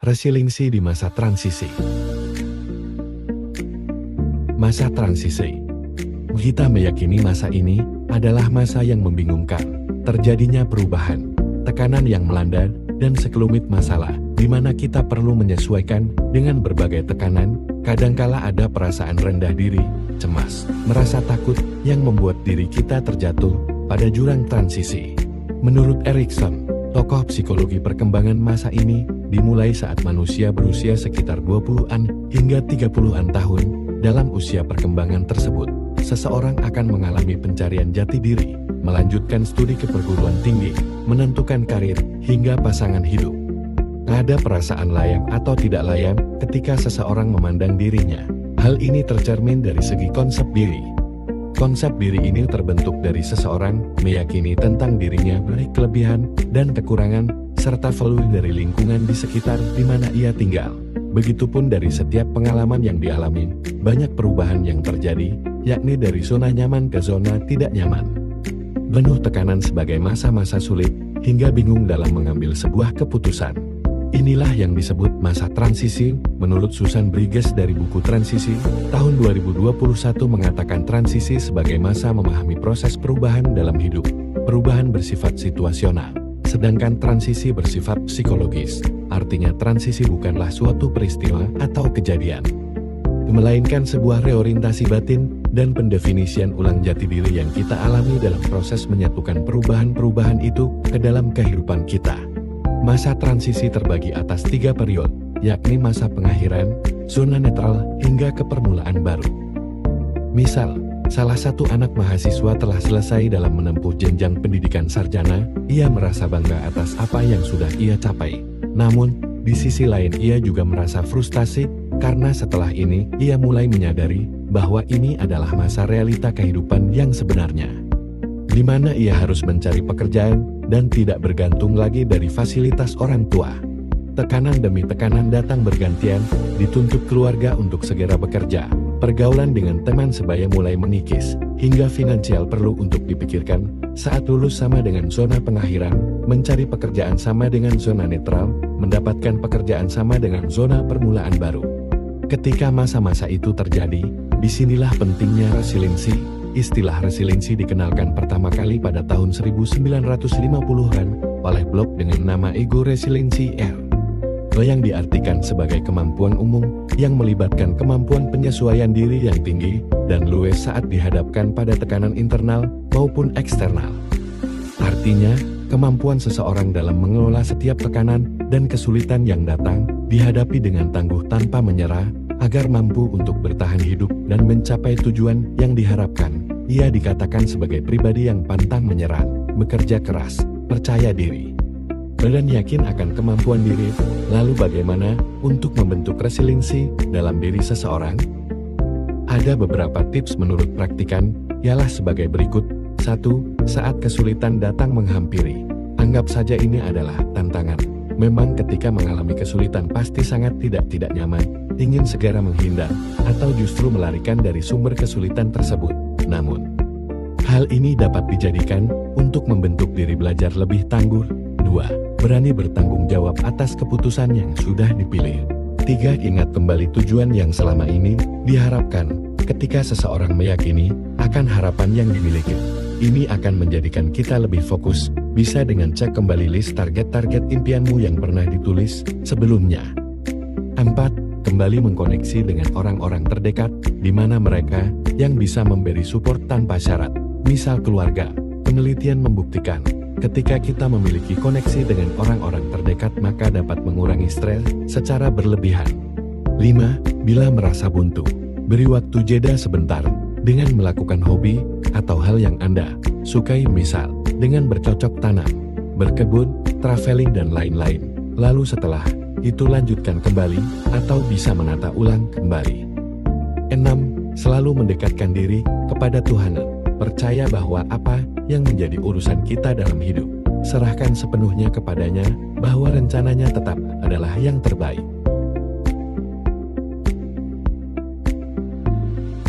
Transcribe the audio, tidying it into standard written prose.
Resiliensi di masa transisi. Masa transisi. Kita meyakini masa ini adalah masa yang membingungkan. Terjadinya perubahan, tekanan yang melanda, dan sekelumit masalah, di mana kita perlu menyesuaikan dengan berbagai tekanan. Kadangkala ada perasaan rendah diri, cemas, merasa takut, yang membuat diri kita terjatuh pada jurang transisi. Menurut Erikson, tokoh psikologi perkembangan masa ini dimulai saat manusia berusia sekitar 20-an hingga 30-an tahun. Dalam usia perkembangan tersebut, seseorang akan mengalami pencarian jati diri, melanjutkan studi ke perguruan tinggi, menentukan karir, hingga pasangan hidup. Ada perasaan layak atau tidak layak ketika seseorang memandang dirinya. Hal ini tercermin dari segi konsep diri. Konsep diri ini terbentuk dari seseorang meyakini tentang dirinya baik kelebihan dan kekurangan, serta value dari lingkungan di sekitar di mana ia tinggal. Begitupun dari setiap pengalaman yang dialami, banyak perubahan yang terjadi, yakni dari zona nyaman ke zona tidak nyaman. Penuh tekanan sebagai masa-masa sulit, hingga bingung dalam mengambil sebuah keputusan. Inilah yang disebut masa transisi. Menurut Susan Bridges dari buku Transisi, tahun 2021 mengatakan transisi sebagai masa memahami proses perubahan dalam hidup. Perubahan bersifat situasional, sedangkan transisi bersifat psikologis. Artinya transisi bukanlah suatu peristiwa atau kejadian, melainkan sebuah reorientasi batin dan pendefinisian ulang jati diri yang kita alami dalam proses menyatukan perubahan-perubahan itu ke dalam kehidupan kita. Masa transisi terbagi atas 3 periode, yakni masa pengakhiran, zona netral, hingga kepermulaan baru. Misal, salah satu anak mahasiswa telah selesai dalam menempuh jenjang pendidikan sarjana. Ia merasa bangga atas apa yang sudah ia capai. Namun, di sisi lain ia juga merasa frustasi, karena setelah ini ia mulai menyadari bahwa ini adalah masa realita kehidupan yang sebenarnya, di mana ia harus mencari pekerjaan dan tidak bergantung lagi dari fasilitas orang tua. Tekanan demi tekanan datang bergantian, dituntut keluarga untuk segera bekerja, pergaulan dengan teman sebaya mulai mengikis, hingga finansial perlu untuk dipikirkan. Saat lulus sama dengan zona pengakhiran, mencari pekerjaan sama dengan zona netral, mendapatkan pekerjaan sama dengan zona permulaan baru. Ketika masa-masa itu terjadi, disinilah pentingnya resiliensi. Istilah resiliensi dikenalkan pertama kali pada tahun 1950-an oleh blog dengan nama Ego Resiliency R, yang diartikan sebagai kemampuan umum yang melibatkan kemampuan penyesuaian diri yang tinggi dan luwes saat dihadapkan pada tekanan internal maupun eksternal. Artinya, kemampuan seseorang dalam mengelola setiap tekanan dan kesulitan yang datang, dihadapi dengan tangguh tanpa menyerah, agar mampu untuk bertahan hidup dan mencapai tujuan yang diharapkan. Ia dikatakan sebagai pribadi yang pantang menyerah, bekerja keras, percaya diri, dan yakin akan kemampuan diri. Lalu bagaimana untuk membentuk resiliensi dalam diri seseorang? Ada beberapa tips menurut praktikan, ialah sebagai berikut. 1. Saat kesulitan datang menghampiri, anggap saja ini adalah tantangan. Memang ketika mengalami kesulitan pasti sangat tidak nyaman, ingin segera menghindar, atau justru melarikan dari sumber kesulitan tersebut. Namun, hal ini dapat dijadikan untuk membentuk diri belajar lebih tangguh. 2. Berani bertanggung jawab atas keputusan yang sudah dipilih. 3. Ingat kembali tujuan yang selama ini diharapkan. Ketika seseorang meyakini akan harapan yang dimiliki, ini akan menjadikan kita lebih fokus, bisa dengan cek kembali list target-target impianmu yang pernah ditulis sebelumnya. 4. Kembali mengkoneksi dengan orang-orang terdekat, di mana mereka yang bisa memberi support tanpa syarat, misal keluarga. Penelitian membuktikan, ketika kita memiliki koneksi dengan orang-orang terdekat maka dapat mengurangi stres secara berlebihan. 5. Bila merasa buntu, beri waktu jeda sebentar dengan melakukan hobi atau hal yang Anda sukai, misal dengan bercocok tanam, berkebun, traveling, dan lain-lain. Lalu setelah itu lanjutkan kembali atau bisa menata ulang kembali. 6. Selalu mendekatkan diri kepada Tuhan. Percaya bahwa apa yang menjadi urusan kita dalam hidup, serahkan sepenuhnya kepadanya, bahwa rencananya tetap adalah yang terbaik.